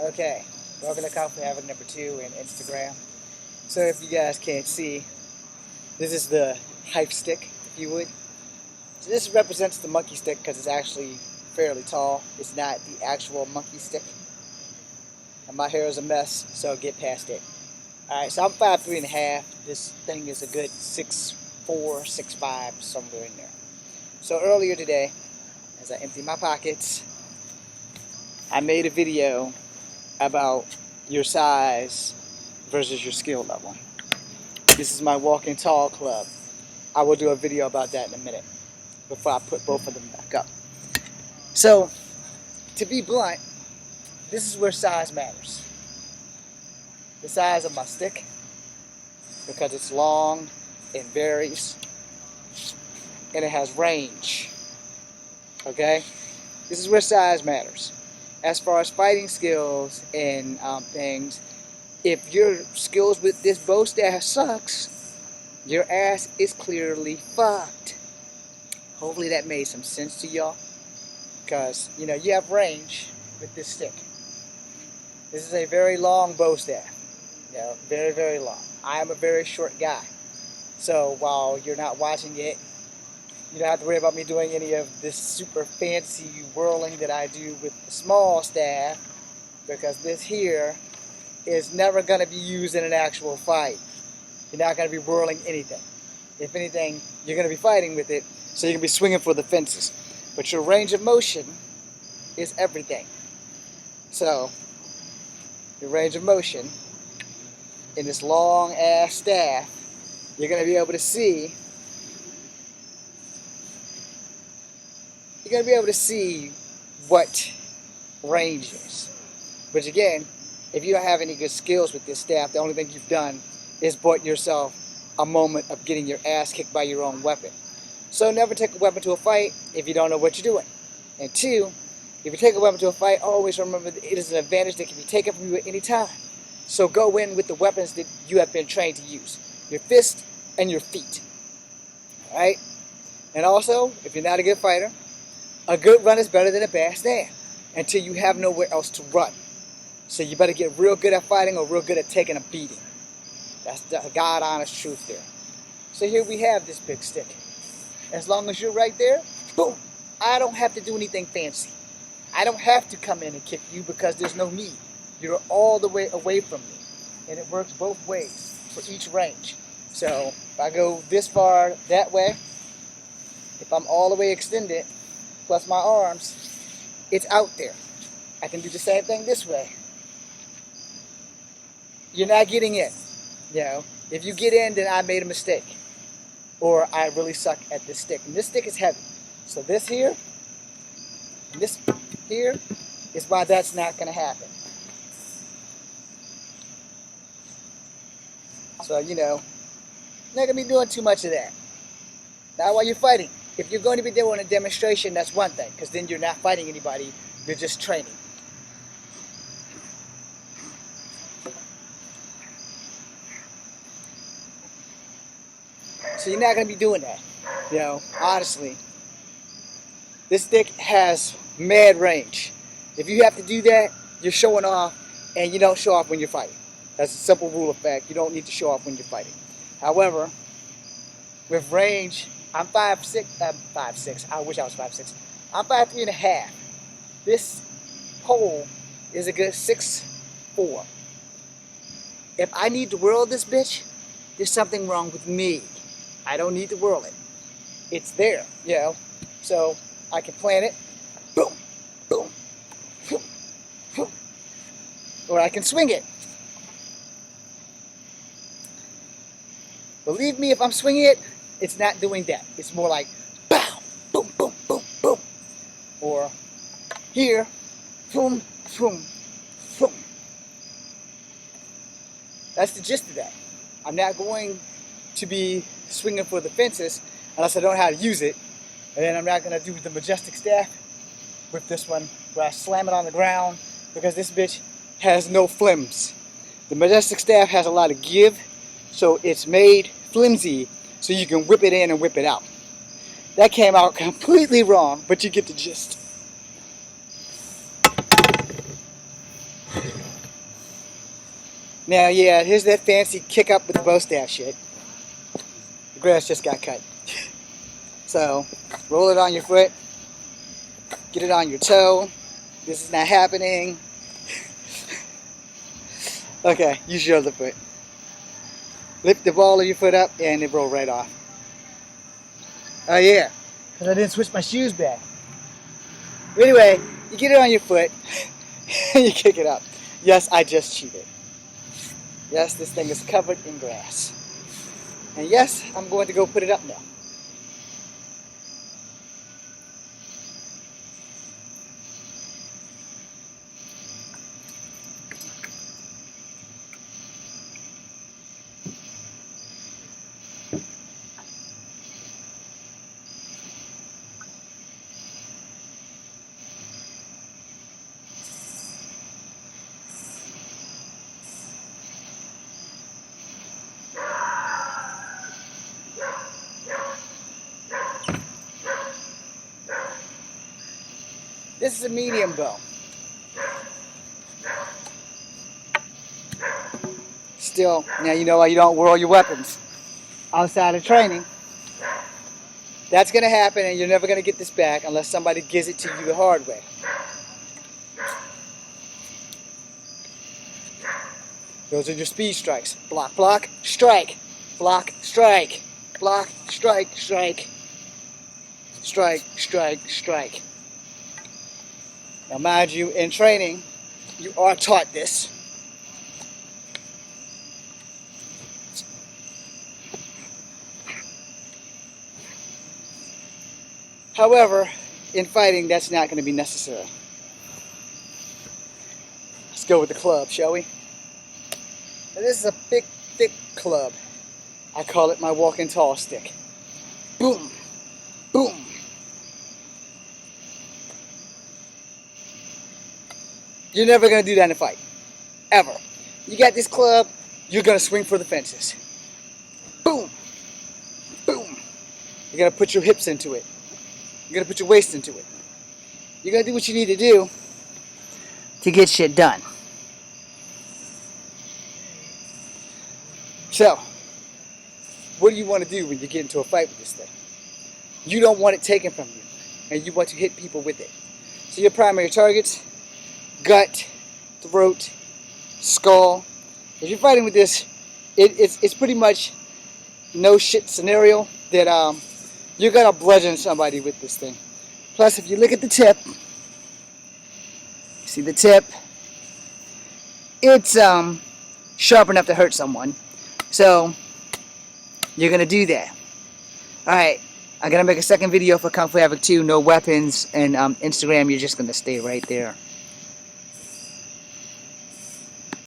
Okay, welcome to Conflict Havoc number 2 in Instagram. So if you guys can't see, this is the hype stick, if you would. So this represents the monkey stick because it's actually fairly tall. It's not the actual monkey stick. And my hair is a mess, so get past it. Alright, so I'm 5'3.5". This thing is a good 6'4", 6'5", somewhere in there. So earlier today, as I empty my pockets, I made a video about your size versus your skill level. This is my walking tall club. I will do a video about that in a minute before I put both of them back up. So, to be blunt, this is where size matters. The size of my stick, because it's long, it varies, and it has range. Okay? This is where size matters. As far as fighting skills and things, if your skills with this bow staff sucks, your ass is clearly fucked. Hopefully that made some sense to y'all. Because, you know, you have range with this stick. This is a very long bow staff. You know, very, very long. I am a very short guy. So while you're not watching it, you don't have to worry about me doing any of this super fancy whirling that I do with the small staff, because this here is never going to be used in an actual fight. You're not going to be whirling anything. If anything, you're going to be fighting with it, so you can be swinging for the fences. But your range of motion is everything. So, your range of motion in this long ass staff, you're going to be able to see. You're going to be able to see what range is. But again, if you don't have any good skills with this staff, the only thing you've done is bought yourself a moment of getting your ass kicked by your own weapon. So never take a weapon to a fight if you don't know what you're doing. And two, if you take a weapon to a fight, always remember that it is an advantage that can be taken from you at any time. So go in with the weapons that you have been trained to use. Your fist and your feet. Alright? And also, if you're not a good fighter, a good run is better than a bad stand until you have nowhere else to run. So you better get real good at fighting or real good at taking a beating. That's the God honest truth there. So here we have this big stick. As long as you're right there, boom, I don't have to do anything fancy. I don't have to come in and kick you because there's no need. You're all the way away from me. And it works both ways for each range. So if I go this far that way, if I'm all the way extended, plus my arms, it's out there. I can do the same thing this way. You're not getting in. You know, if you get in, then I made a mistake. Or I really suck at this stick. And this stick is heavy. So this here, and this here, is why that's not going to happen. So, you know, not going to be doing too much of that. Not while you're fighting. If you're going to be doing a demonstration, that's one thing, because then you're not fighting anybody, you're just training. So you're not going to be doing that. You know, honestly. This stick has mad range. If you have to do that, you're showing off, and you don't show off when you're fighting. That's a simple rule of fact. You don't need to show off when you're fighting. However, with range, I'm 5'6". I wish I was 5'6". I'm 5'3.5". This pole is a good 6'4". If I need to whirl this bitch, there's something wrong with me. I don't need to whirl it. It's there, you know. So I can plant it, boom, boom, boom, boom. Or I can swing it. Believe me, if I'm swinging it, it's not doing that. It's more like, bow, boom, boom, boom, boom. Or here, boom, boom, boom. That's the gist of that. I'm not going to be swinging for the fences unless I don't know how to use it. And then I'm not going to do the majestic staff with this one where I slam it on the ground, because this bitch has no flims. The majestic staff has a lot of give, so it's made flimsy so you can whip it in and whip it out. That came out completely wrong, but you get the gist. Now, yeah, here's that fancy kick up with the bow staff shit. The grass just got cut. So, roll it on your foot. Get it on your toe. This is not happening. Okay, use your other foot. Lift the ball of your foot up and it roll right off. Oh yeah, because I didn't switch my shoes back. But anyway, you get it on your foot and you kick it up. Yes, I just cheated. Yes, this thing is covered in grass. And yes, I'm going to go put it up now. This is a medium bow. Still, now you know why you don't whirl your weapons outside of training. That's going to happen and you're never going to get this back unless somebody gives it to you the hard way. Those are your speed strikes. Block, block, strike. Block, strike. Block, strike, strike. Strike, strike, strike. Now mind you, in training, you are taught this. However, in fighting, that's not going to be necessary. Let's go with the club, shall we? Now, this is a big, thick club. I call it my walking tall stick. Boom, boom. You're never going to do that in a fight. Ever. You got this club, you're going to swing for the fences. Boom. Boom. You're going to put your hips into it. You're going to put your waist into it. You're going to do what you need to do to get shit done. So, what do you want to do when you get into a fight with this thing? You don't want it taken from you, and you want to hit people with it. So your primary targets: gut, throat, skull. If you're fighting with this, it's pretty much no shit scenario that you're gonna bludgeon somebody with this thing. Plus, if you look at the tip, see the tip? It's sharp enough to hurt someone. So you're gonna do that. All right, I'm gonna make a second video for Kung Fu Havoc 2. No weapons, and Instagram. You're just gonna stay right there.